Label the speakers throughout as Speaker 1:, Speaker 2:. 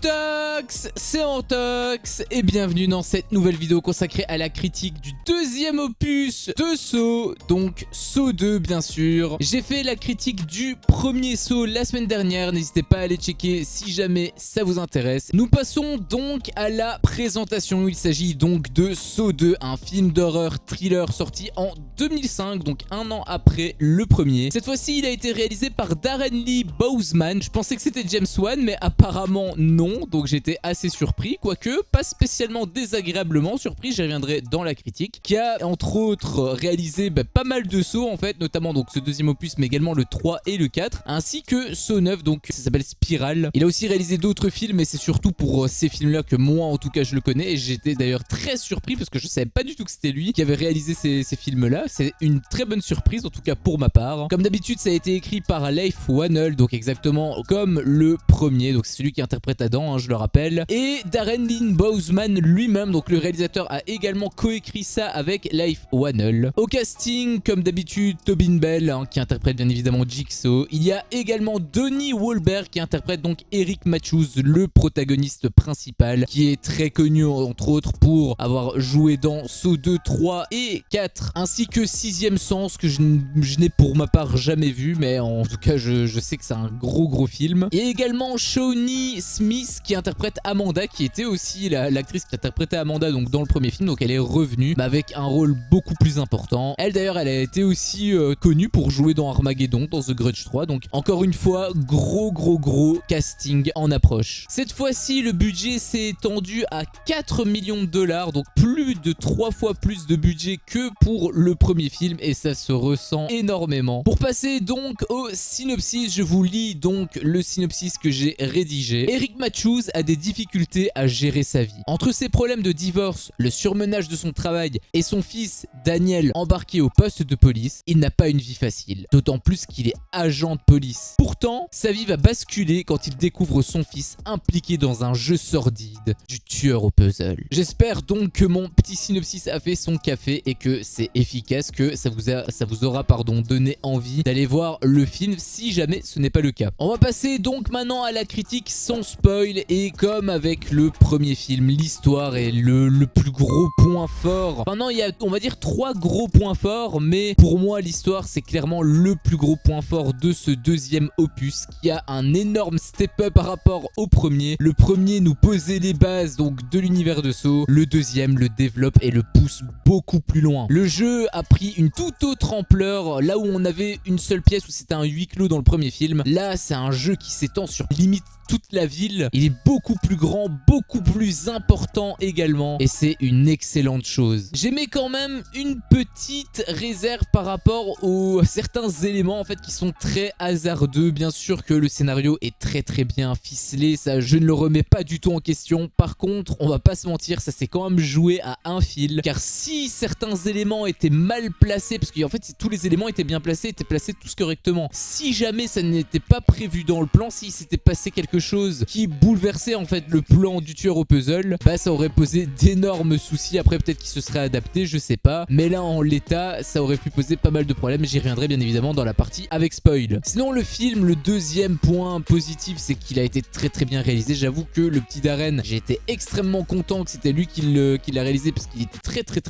Speaker 1: Tox, c'est Antox et bienvenue dans cette nouvelle vidéo consacrée à la critique du deuxième opus de Saw, donc Saw 2 bien sûr. J'ai fait la critique du premier Saw la semaine dernière, n'hésitez pas à aller checker si jamais ça vous intéresse. Nous passons donc à la présentation, il s'agit donc de Saw 2, un film d'horreur thriller sorti en 2005, donc un an après le premier. Cette fois-ci il a été réalisé par Darren Lee Bousman, je pensais que c'était James Wan mais apparemment non, donc j'étais assez surpris, quoique pas spécialement désagréablement surpris, j'y reviendrai dans la critique, qui a entre autres réalisé pas mal de Saw en fait, notamment donc ce deuxième opus mais également le 3 et le 4, ainsi que Saw 9, donc ça s'appelle Spiral. Il a aussi réalisé d'autres films et c'est surtout pour ces films là que moi en tout cas je le connais, et j'étais d'ailleurs très surpris parce que je savais pas du tout que c'était lui qui avait réalisé ces films là. C'est une très bonne surprise en tout cas pour ma part. Comme d'habitude ça a été écrit par Leif Whannell, donc exactement comme le premier, donc c'est celui qui interprète Adam, je le rappelle, et Darren Lee Bousman lui-même, donc le réalisateur, a également coécrit ça avec Leif Whannell. Au casting, comme d'habitude, Tobin Bell qui interprète bien évidemment Jigsaw. Il y a également Donnie Wahlberg qui interprète donc Eric Matthews, le protagoniste principal, qui est très connu entre autres pour avoir joué dans Saw 2, 3 et 4, ainsi que Sixième Sens que je n'ai pour ma part jamais vu, mais en tout cas je sais que c'est un gros film. Et également Shawnee Smith qui interprète Amanda, qui était aussi l'actrice qui interprétait Amanda donc dans le premier film, donc elle est revenue avec un rôle beaucoup plus important. Elle d'ailleurs elle a été aussi connue pour jouer dans Armageddon, dans The Grudge 3, donc encore une fois gros casting en approche. Cette fois-ci le budget s'est étendu à 4 millions de dollars, donc plus de 3 fois plus de budget que pour le premier film, et ça se ressent énormément. Pour passer donc au synopsis, je vous lis donc le synopsis que j'ai rédigé. Eric Matthews a des difficultés à gérer sa vie. Entre ses problèmes de divorce, le surmenage de son travail et son fils Daniel embarqué au poste de police, il n'a pas une vie facile, d'autant plus qu'il est agent de police. Pourtant, sa vie va basculer quand il découvre son fils impliqué dans un jeu sordide du tueur au puzzle. J'espère donc que mon petit synopsis a fait son café et que c'est efficace, que ça vous aura donné envie d'aller voir le film si jamais ce n'est pas le cas. On va passer donc maintenant à la critique sans spoil, et comme avec le premier film, l'histoire est le plus gros point fort. Maintenant il y a, on va dire, 3 gros points forts, mais pour moi l'histoire c'est clairement le plus gros point fort de ce deuxième opus, qui a un énorme step up par rapport au premier. Le premier nous posait les bases donc de l'univers de Saw, le deuxième le développe et le pousse beaucoup plus loin. Le jeu a pris une toute autre ampleur, là où on avait une seule pièce où c'était un huis clos dans le premier film, là c'est un jeu qui s'étend sur limite toute la ville. Il est beaucoup plus grand, beaucoup plus important également, et c'est une excellente chose. J'aimais quand même une petite réserve par rapport aux certains éléments en fait qui sont très hasardeux. Bien sûr que le scénario est très bien ficelé, ça je ne le remets pas du tout en question. Par contre, on va pas se mentir, ça s'est quand même joué à un fil, car si certains éléments étaient mal placés, parce qu'en fait si tous les éléments étaient bien placés, étaient placés tous correctement, si jamais ça n'était pas prévu dans le plan, si s'était passé quelque chose qui bouleversait en fait le plan du tueur au puzzle, ça aurait posé d'énormes soucis. Après peut-être qu'il se serait adapté, je sais pas, mais là en l'état ça aurait pu poser pas mal de problèmes. J'y reviendrai bien évidemment dans la partie avec spoil. Sinon le film, le deuxième point positif, c'est qu'il a été très bien réalisé. J'avoue que le petit Darren, j'ai été extrêmement content que c'était lui qui l'a réalisé, parce qu'il était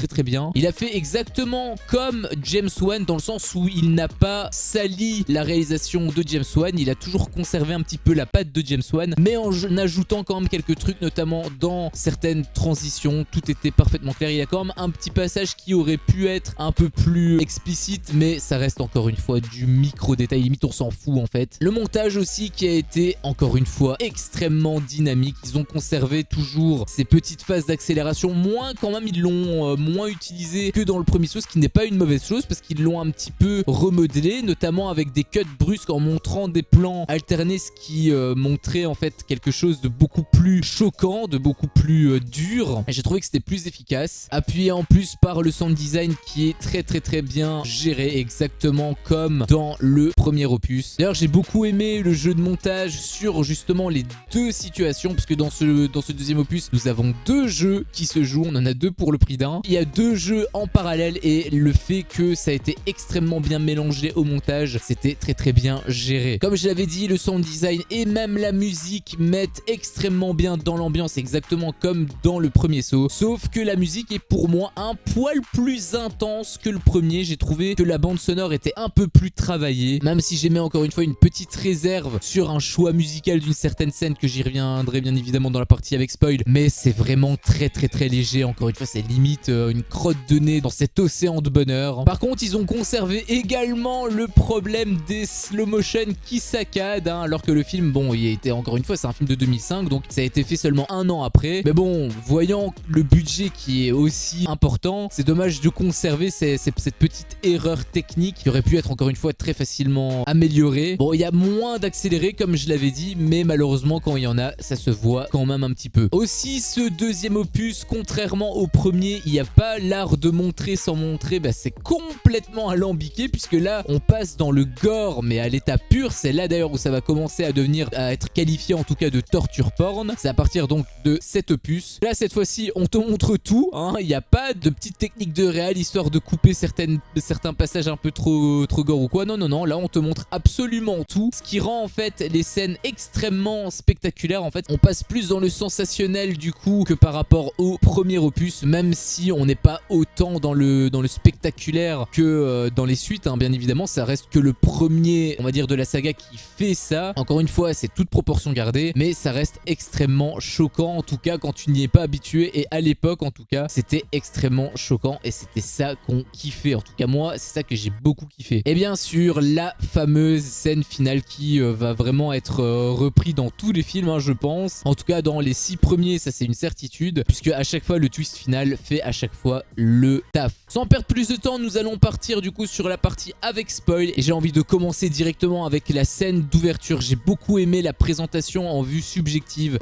Speaker 1: très bien. Il a fait exactement comme James Wan, dans le sens où il n'a pas sali la réalisation de James Wan, il a toujours conservé un petit peu la patte de James Wan, mais en ajoutant quand même quelques trucs, notamment dans certaines transitions. Tout était parfaitement clair. Il y a quand même un petit passage qui aurait pu être un peu plus explicite, mais ça reste encore une fois du micro détail, limite on s'en fout en fait. Le montage aussi qui a été encore une fois extrêmement dynamique. Ils ont conservé toujours ces petites phases d'accélération, moins quand même, ils l'ont moins utilisé que dans le premier Saw, ce qui n'est pas une mauvaise chose parce qu'ils l'ont un petit peu remodelé, notamment avec des cuts brusques en montrant des plans alternés, ce qui montrait en fait quelque chose de beaucoup plus choquant, de beaucoup plus dur. Et j'ai trouvé que c'était plus efficace. Appuyé en plus par le sound design qui est très bien géré, exactement comme dans le premier opus. D'ailleurs, j'ai beaucoup aimé le jeu de montage sur justement les deux situations, puisque dans ce deuxième opus, nous avons deux jeux qui se jouent. On en a deux pour le prix d'un. Il y a deux jeux en parallèle et le fait que ça a été extrêmement bien mélangé au montage, c'était très bien géré. Comme je l'avais dit, le sound design et même la musique mettent extrêmement bien dans l'ambiance, exactement comme dans le premier Saw. Sauf que la musique est pour moi un poil plus intense que le premier. J'ai trouvé que la bande sonore était un peu plus travaillée, même si j'émets encore une fois une petite réserve sur un choix musical d'une certaine scène que j'y reviendrai bien évidemment dans la partie avec spoil. Mais c'est vraiment très léger. Encore une fois, c'est limite une crotte de nez dans cet océan de bonheur. Par contre, ils ont conservé également le problème des slow motion qui saccadent, hein, alors que le film, bon, il était encore une fois, c'est un film de 2005, donc ça a été fait seulement un an après. Mais bon, voyant le budget qui est aussi important, c'est dommage de conserver cette petite erreur technique qui aurait pu être encore une fois très facilement améliorée. Bon, il y a moins d'accéléré comme je l'avais dit, mais malheureusement quand il y en a, ça se voit quand même un petit peu. Aussi, ce deuxième opus, contrairement au premier, il n'y a pas l'art de montrer sans montrer, bah, c'est complètement alambiqué, puisque là on passe dans le gore mais à l'état pur. C'est là d'ailleurs où ça va commencer à être qualifié en tout cas de torture porn. C'est à partir donc de cet opus. Là cette fois-ci on te montre tout, hein. Il n'y a pas de petites techniques de réal histoire de couper certains passages un peu trop gore ou quoi. Non, là on te montre absolument tout, ce qui rend en fait les scènes extrêmement spectaculaires. En fait on passe plus dans le sensationnel du coup que par rapport au premier opus, même si on n'est pas autant dans le spectaculaire que dans les suites, hein. Bien évidemment ça reste que le premier, on va dire, de la saga qui fait ça. Encore une fois, c'est toute proportion gardée, mais ça reste extrêmement choquant, en tout cas quand tu n'y es pas habitué, et à l'époque en tout cas c'était extrêmement choquant et c'était ça qu'on kiffait. En tout cas moi c'est ça que j'ai beaucoup kiffé. Et bien sûr la fameuse scène finale qui va vraiment être repris dans tous les films, hein, je pense. En tout cas dans les 6 premiers, ça c'est une certitude, puisque à chaque fois le twist final fait à chaque fois le taf. Sans perdre plus de temps, nous allons partir du coup sur la partie avec spoil, et j'ai envie de commencer directement avec la scène d'ouverture. J'ai beaucoup aimé la présentation en vue subjective.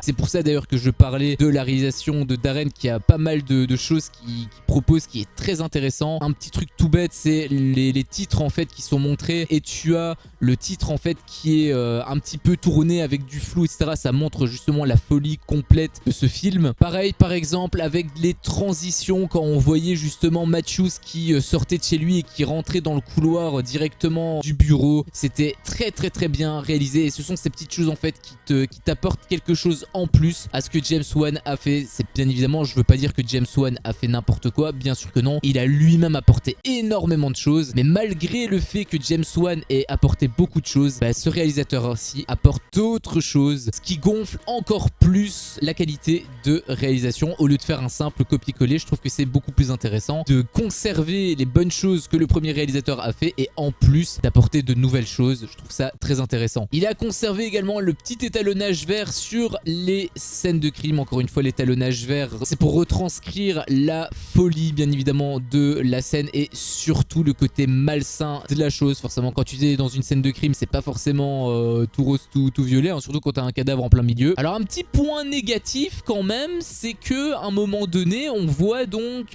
Speaker 1: C'est pour ça d'ailleurs que je parlais de la réalisation de Darren, qui a pas mal de choses qui propose, qui est très intéressant. Un petit truc tout bête, c'est les titres en fait qui sont montrés, et tu as le titre en fait qui est un petit peu tourné avec du flou, etc. Ça montre justement la folie complète de ce film. Pareil par exemple avec les transitions, quand on voyait justement Matthews qui sortait de chez lui et qui rentrait dans le couloir directement du bureau. C'était très bien réalisé, et ce sont ces petites choses en fait qui t'apportent quelque chose en plus à ce que James Wan a fait. C'est bien évidemment, je veux pas dire que James Wan a fait n'importe quoi, bien sûr que non. Il a lui-même apporté énormément de choses, mais malgré le fait que James Wan ait apporté beaucoup de choses, bah, ce réalisateur aussi apporte d'autres choses, ce qui gonfle encore plus la qualité de réalisation. Au lieu de faire un simple copier-coller, je trouve que c'est beaucoup plus intéressant de conserver les bonnes choses que le premier réalisateur a fait, et en plus d'apporter de nouvelles choses. Je trouve ça très intéressant. Il a conservé également le petit étalonnage vert sur les scènes de crime. Encore une fois, l'étalonnage vert, c'est pour retranscrire la folie bien évidemment de la scène, et surtout le côté malsain de la chose. Forcément quand tu es dans une scène de crime, c'est pas forcément tout rose, tout violet, hein, surtout quand tu as un cadavre en plein milieu. Alors un petit point négatif quand même, c'est que à un moment donné on voit donc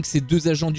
Speaker 1: ces deux agents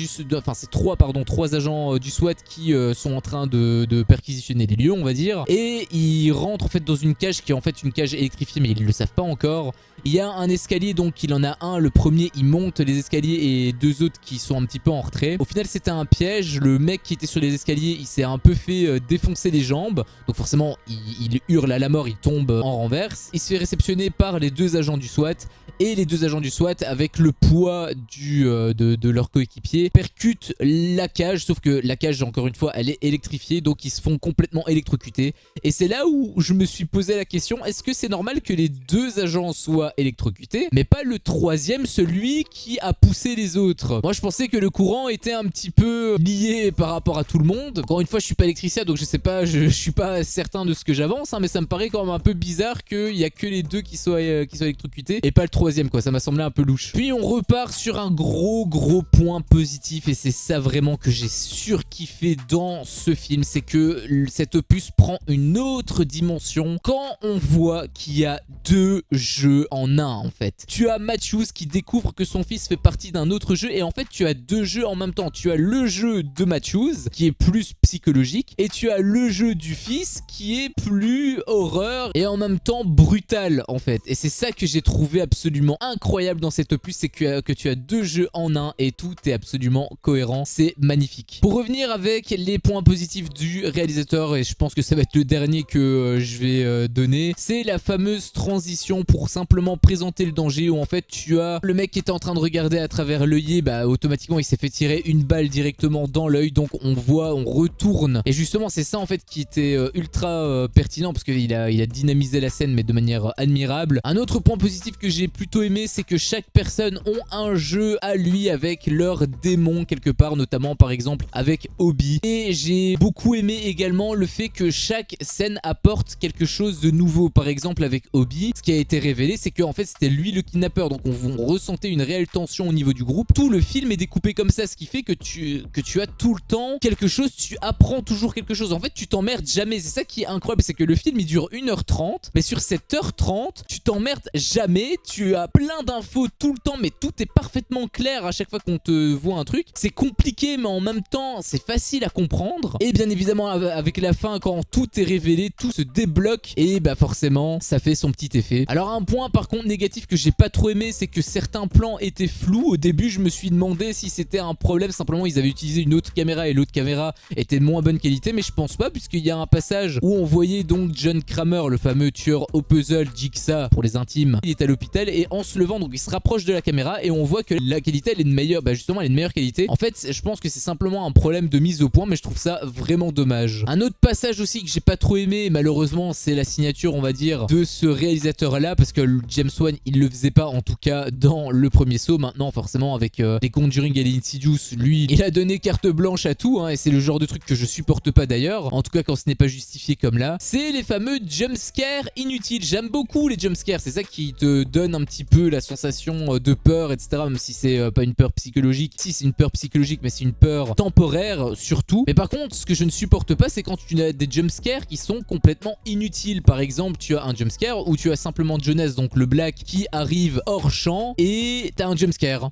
Speaker 1: trois agents du SWAT qui sont en train de perquisitionner les lieux, on va dire, et ils rentrent en fait dans une cage qui est en fait une cage électrifiée, mais ils le savent pas encore. Il y a un escalier, donc il en a un, le premier il monte les escaliers, et deux autres qui sont un petit peu en retrait. Au final c'était un piège, le mec qui était sur les escaliers il s'est un peu fait défoncer les jambes, donc forcément il hurle à la mort, il tombe en renverse. Il se fait réceptionner par les deux agents du SWAT, et les deux agents du SWAT, avec le poids de leur coéquipier, percutent la cage, sauf que la cage, encore une fois, elle est électrifiée, donc ils se font complètement électrocuter. Et c'est là où je me suis posé la question, est-ce que c'est normal que les deux agents soient électrocutés, mais pas le troisième, celui qui a poussé les autres? Moi je pensais que le courant était un petit peu lié par rapport à tout le monde. Encore une fois, je suis pas électricien, donc je sais pas, je suis pas certain de ce que j'avance, hein, mais ça me paraît quand même un peu bizarre qu'il y a que les deux qui soient électrocutés et pas le troisième, quoi. Ça m'a semblé un peu louche. Puis on repart sur un gros point positif, et c'est ça vraiment que j'ai surkiffé dans ce film, c'est que cet opus prend une autre dimension quand on voit qu'il y a deux jeux en un, en fait. Tu as Matthews qui découvre que son fils fait partie d'un autre jeu, et en fait tu as deux jeux en même temps. Tu as le jeu de Matthews qui est plus psychologique, et tu as le jeu du fils qui est plus horreur et en même temps brutal, en fait. Et c'est ça que j'ai trouvé absolument incroyable dans cet opus, c'est que tu as deux jeux en un et tout est absolument cohérent. C'est magnifique. Pour revenir avec les points positifs du réalisateur, et je pense que ça va être le dernier que je vais donner, c'est la fameuse transition pour simplement présenter le danger, où en fait tu as le mec qui était en train de regarder à travers l'œillet, bah automatiquement il s'est fait tirer une balle directement dans l'œil, donc on voit, on retourne, et justement c'est ça en fait qui était ultra pertinent, parce qu'il a dynamisé la scène mais de manière admirable. Un autre point positif que j'ai plutôt aimé, c'est que chaque personne ont un jeu à lui avec leur démon quelque part, notamment par exemple avec Obi. Et j'ai beaucoup aimé également le fait que chaque scène apporte quelque chose de nouveau. Par exemple avec Obi, ce qui a été révélé, c'est qu'en fait c'était lui le kidnappeur, donc on ressentait une réelle tension au niveau du groupe. Tout le film est découpé comme ça, ce qui fait que tu as tout le temps quelque chose, tu apprends toujours quelque chose. En fait tu t'emmerdes jamais, c'est ça qui est incroyable, c'est que le film il dure 1h30, mais sur cette heure 30 tu t'emmerdes jamais, tu as plein d'infos tout le temps, mais tout est parfaitement clair à chaque fois qu'on te voit un truc. C'est compliqué mais en même temps c'est facile à comprendre, et bien évidemment avec la fin, quand tout est révélé, tout se débloque, et bah forcément ça fait son petit effet. Alors un point par contre négatif que j'ai pas trop aimé, c'est que certains plans étaient flous. Au début je me suis demandé si c'était un problème, simplement ils avaient utilisé une autre caméra et l'autre caméra était de moins bonne qualité, mais je pense pas, puisqu'il y a un passage où on voyait donc John Kramer, le fameux tueur au puzzle, Jigsaw pour les intimes, il est à l'hôpital, et en se levant donc il se rapproche de la caméra, et on voit que la qualité elle est de meilleure, bah justement elle est de meilleure qualité. En fait je pense que c'est simplement un problème de mise au point, mais je trouve ça vraiment dommage. Un autre passage aussi que j'ai pas trop aimé, malheureusement c'est la signature on va dire de ce réalisateur là, parce que James Wan il le faisait pas, en tout cas dans le premier Saw. Maintenant forcément avec les Conjuring et les Insidious, lui il a donné carte blanche à tout, hein, et c'est le genre de truc que je supporte pas d'ailleurs, en tout cas quand ce n'est pas justifié comme là. C'est les fameux jumpscares inutiles. J'aime beaucoup les jumpscares, c'est ça qui te donne un petit peu la sensation de peur, etc. Même si c'est pas une peur psychologique, si c'est une peur psychologique, mais c'est une peur temporaire surtout. Mais par contre ce que je ne supporte pas, c'est quand tu as des jumpscares qui sont complètement inutiles. Par exemple tu as un jumpscare où tu as simplement Jonas, donc le Black, qui arrive hors champ, et t'as un jumpscare.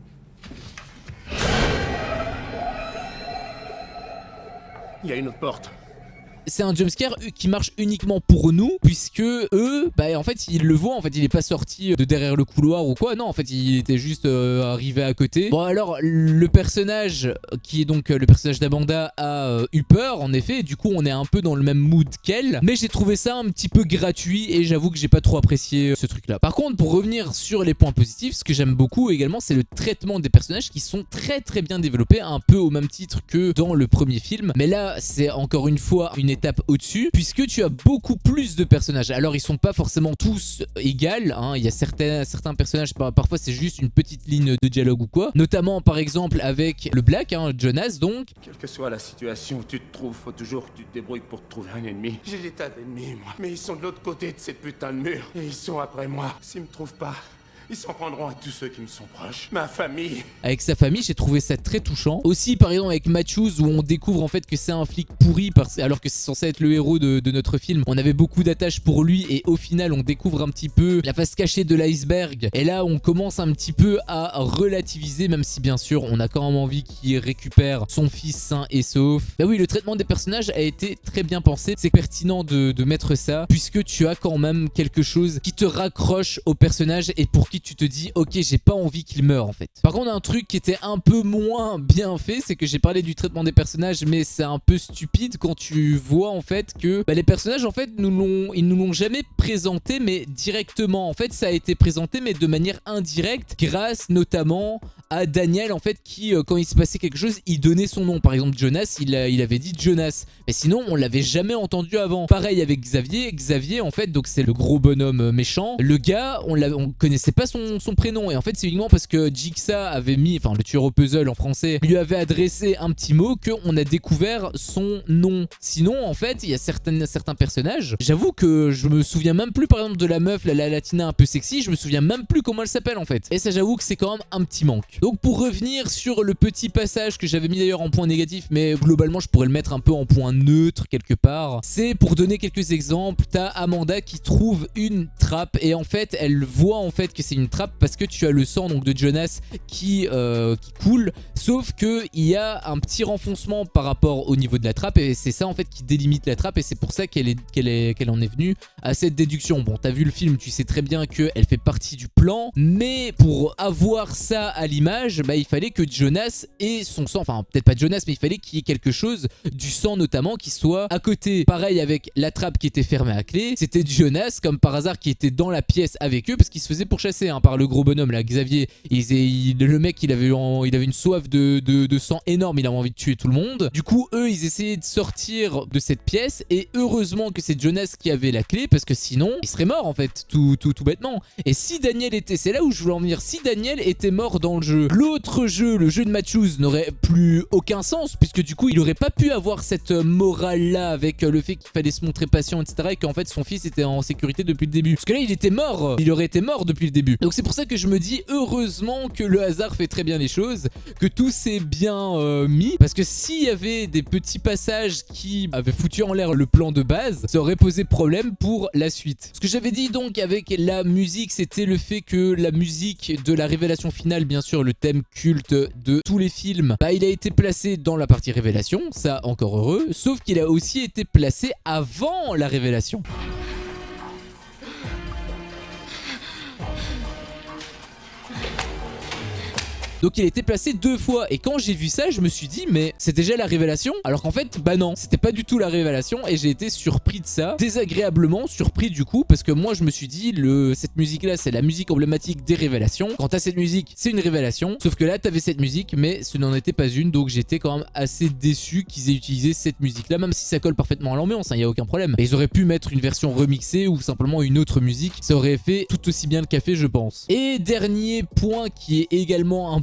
Speaker 2: Il y a une autre porte.
Speaker 1: C'est un jumpscare qui marche uniquement pour nous, puisque eux, bah en fait ils le voient, en fait il est pas sorti de derrière le couloir ou quoi, non en fait il était juste arrivé à côté. Bon alors le personnage qui est donc le personnage d'Amanda a eu peur en effet, et du coup on est un peu dans le même mood qu'elle, mais j'ai trouvé ça un petit peu gratuit, et j'avoue que j'ai pas trop apprécié ce truc là. Par contre pour revenir sur les points positifs, ce que j'aime beaucoup également c'est le traitement des personnages qui sont très bien développés, un peu au même titre que dans le premier film, mais là c'est encore une fois une étape au-dessus, puisque tu as beaucoup plus de personnages. Alors ils sont pas forcément tous égaux, hein. Il y a certains personnages, parfois c'est juste une petite ligne de dialogue ou quoi, notamment par exemple avec le Black, hein, Jonas donc.
Speaker 2: Quelle que soit la situation où tu te trouves, faut toujours que tu te débrouilles pour te trouver un ennemi. J'ai des tas d'ennemis moi, mais ils sont de l'autre côté de cette putain de mur, et ils sont après moi. S'ils me trouvent pas, ils s'en prendront à tous ceux qui me sont proches. Ma famille.
Speaker 1: Avec sa famille, j'ai trouvé ça très touchant. Aussi, par exemple, avec Matthews, où on découvre en fait que c'est un flic pourri, alors que c'est censé être le héros de notre film. On avait beaucoup d'attaches pour lui, et au final, on découvre un petit peu la face cachée de l'iceberg. Et là, on commence un petit peu à relativiser, même si bien sûr, on a quand même envie qu'il récupère son fils sain et sauf. Bah oui, le traitement des personnages a été très bien pensé. C'est pertinent de mettre ça, puisque tu as quand même quelque chose qui te raccroche au personnage et pour qui qui tu te dis ok, j'ai pas envie qu'il meure en fait. Par contre un truc qui était un peu moins bien fait, c'est que j'ai parlé du traitement des personnages, mais c'est un peu stupide quand tu vois en fait que les personnages en fait ils nous l'ont jamais présenté mais directement. En fait ça a été présenté mais de manière indirecte grâce notamment à Daniel en fait qui quand il se passait quelque chose il donnait son nom. Par exemple Jonas il avait dit Jonas, mais sinon on l'avait jamais entendu avant. Pareil avec Xavier en fait, donc c'est le gros bonhomme méchant. Le gars on connaissait pas son prénom et en fait c'est uniquement parce que Jigsaw avait mis, enfin le tueur au puzzle en français lui avait adressé un petit mot qu'on a découvert son nom. Sinon en fait il y a certains personnages, j'avoue que je me souviens même plus par exemple de la meuf, la latina un peu sexy, je me souviens même plus comment elle s'appelle en fait. Et ça j'avoue que c'est quand même un petit manque. Donc pour revenir sur le petit passage que j'avais mis d'ailleurs en point négatif, mais globalement je pourrais le mettre un peu en point neutre quelque part, c'est pour donner quelques exemples. T'as Amanda qui trouve une trappe et en fait elle voit en fait que c'est une trappe parce que tu as le sang donc de Jonas qui coule, sauf que il y a un petit renfoncement par rapport au niveau de la trappe et c'est ça en fait qui délimite la trappe et c'est pour ça qu'elle en est venue à cette déduction. Bon, t'as vu le film, tu sais très bien qu'elle fait partie du plan, mais pour avoir ça à l'image, il fallait que Jonas ait son sang, enfin peut-être pas Jonas, mais il fallait qu'il y ait quelque chose, du sang notamment, qui soit à côté. Pareil avec la trappe qui était fermée à clé, c'était Jonas comme par hasard qui était dans la pièce avec eux parce qu'il se faisait pourchasser par le gros bonhomme là, Xavier. Le mec il avait une soif de sang énorme, il avait envie de tuer tout le monde. Du coup eux ils essayaient de sortir de cette pièce et heureusement que c'est Jonas qui avait la clé parce que sinon il serait mort en fait tout bêtement. Et si Daniel était, c'est là où je voulais en venir, si Daniel était mort dans le jeu, l'autre jeu, le jeu de Matthews n'aurait plus aucun sens puisque du coup il aurait pas pu avoir cette morale là avec le fait qu'il fallait se montrer patient etc et qu'en fait son fils était en sécurité depuis le début parce que là il était mort, il aurait été mort depuis le début. Donc c'est pour ça que je me dis heureusement que le hasard fait très bien les choses, que tout s'est bien mis, parce que s'il y avait des petits passages qui avaient foutu en l'air le plan de base, ça aurait posé problème pour la suite. Ce que j'avais dit donc avec la musique, c'était le fait que la musique de la révélation finale, bien sûr le thème culte de tous les films, il a été placé dans la partie révélation, ça encore heureux, sauf qu'il a aussi été placé avant la révélation. Donc il a été placé 2 fois et quand j'ai vu ça je me suis dit mais c'est déjà la révélation, alors qu'en fait non, c'était pas du tout la révélation et j'ai été surpris de ça, désagréablement surpris du coup parce que moi je me suis dit cette musique là c'est la musique emblématique des révélations, quand t'as cette musique c'est une révélation, sauf que là t'avais cette musique mais ce n'en était pas une, donc j'étais quand même assez déçu qu'ils aient utilisé cette musique là, même si ça colle parfaitement à l'ambiance, il n'y a aucun problème. Et ils auraient pu mettre une version remixée ou simplement une autre musique, ça aurait fait tout aussi bien le café je pense. Et dernier point qui est également un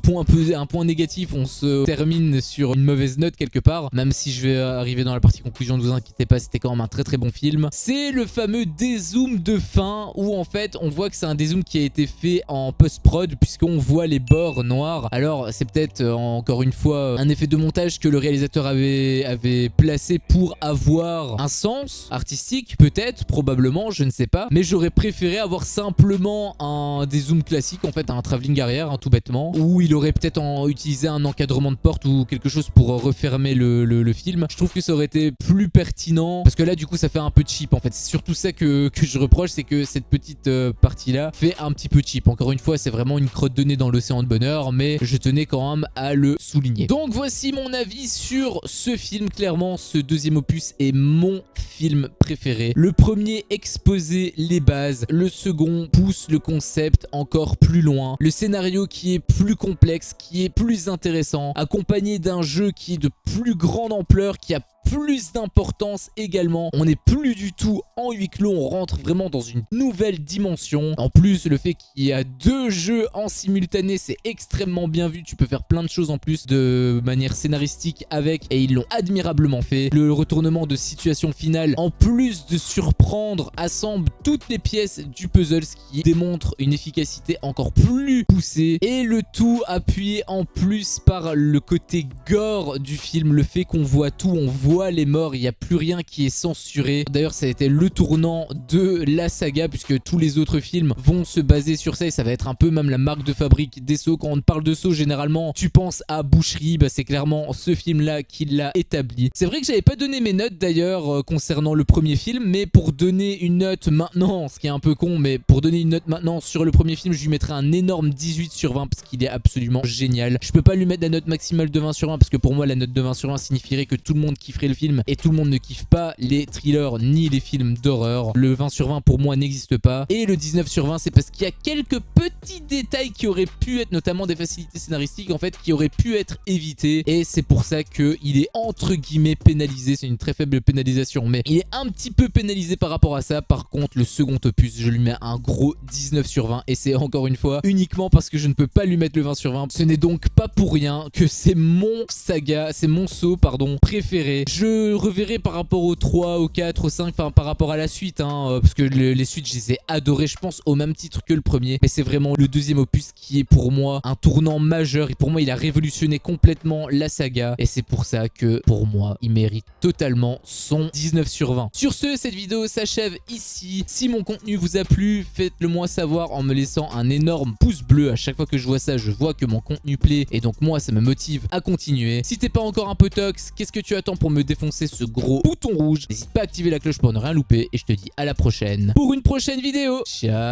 Speaker 1: point négatif, on se termine sur une mauvaise note quelque part, même si je vais arriver dans la partie conclusion, ne vous inquiétez pas, c'était quand même un très bon film. C'est le fameux dézoom de fin où en fait on voit que c'est un dézoom qui a été fait en post-prod puisqu'on voit les bords noirs. Alors c'est peut-être encore une fois un effet de montage que le réalisateur avait placé pour avoir un sens artistique, peut-être, probablement, je ne sais pas, mais j'aurais préféré avoir simplement un dézoom classique, en fait un travelling arrière, tout bêtement, où il aurait peut-être utilisé un encadrement de porte ou quelque chose pour refermer le film. Je trouve que ça aurait été plus pertinent parce que là du coup ça fait un peu cheap en fait. C'est surtout ça que je reproche, c'est que cette petite partie là fait un petit peu cheap. Encore une fois c'est vraiment une crotte de nez dans l'océan de bonheur, mais je tenais quand même à le souligner. Donc voici mon avis sur ce film. Clairement ce deuxième opus est mon film préféré. Le premier exposait les bases, le second pousse le concept encore plus loin, le scénario qui est plus complexe, qui est plus intéressant, accompagné d'un jeu qui est de plus grande ampleur, qui a plus d'importance également. On n'est plus du tout en huis clos, on rentre vraiment dans une nouvelle dimension. En plus, le fait qu'il y a 2 jeux en simultané, c'est extrêmement bien vu. Tu peux faire plein de choses en plus de manière scénaristique avec, et ils l'ont admirablement fait. Le retournement de situation finale, en plus de surprendre, assemble toutes les pièces du puzzle, ce qui démontre une efficacité encore plus poussée. Et le tout appuyé en plus par le côté gore du film, le fait qu'on voit tout, on voit voit les morts, il n'y a plus rien qui est censuré. D'ailleurs, ça a été le tournant de la saga puisque tous les autres films vont se baser sur ça et ça va être un peu même la marque de fabrique des Saw. Quand on parle de Saw, généralement, tu penses à Boucherie, bah, c'est clairement ce film-là qui l'a établi. C'est vrai que j'avais pas donné mes notes d'ailleurs concernant le premier film, mais pour donner une note maintenant, ce qui est un peu con, mais pour donner une note maintenant sur le premier film, je lui mettrai un énorme 18 sur 20 parce qu'il est absolument génial. Je peux pas lui mettre la note maximale de 20 sur 20 parce que pour moi la note de 20 sur 20 signifierait que tout le monde kifferait le film et tout le monde ne kiffe pas les thrillers ni les films d'horreur. Le 20 sur 20 pour moi n'existe pas et le 19 sur 20 c'est parce qu'il y a quelques petits détails qui auraient pu être, notamment des facilités scénaristiques en fait, qui auraient pu être évitées et c'est pour ça qu'il est entre guillemets pénalisé. C'est une très faible pénalisation mais il est un petit peu pénalisé par rapport à ça. Par contre le second opus je lui mets un gros 19 sur 20 et c'est encore une fois uniquement parce que je ne peux pas lui mettre le 20 sur 20. Ce n'est donc pas pour rien que c'est mon saga, c'est mon Saw pardon préféré. Je reverrai par rapport au 3, au 4, au 5, enfin par rapport à la suite parce que les suites je les ai adorées je pense au même titre que le premier, mais c'est vraiment le deuxième opus qui est pour moi un tournant majeur et pour moi il a révolutionné complètement la saga et c'est pour ça que pour moi il mérite totalement son 19 sur 20. Sur ce, cette vidéo s'achève ici. Si mon contenu vous a plu, faites-le moi savoir en me laissant un énorme pouce bleu. À chaque fois que je vois ça, je vois que mon contenu plaît et donc moi ça me motive à continuer. Si t'es pas encore un peu tox, qu'est-ce que tu attends pour me défoncer ce gros bouton rouge? N'hésite pas à activer la cloche pour ne rien louper et je te dis à la prochaine pour une prochaine vidéo. Ciao.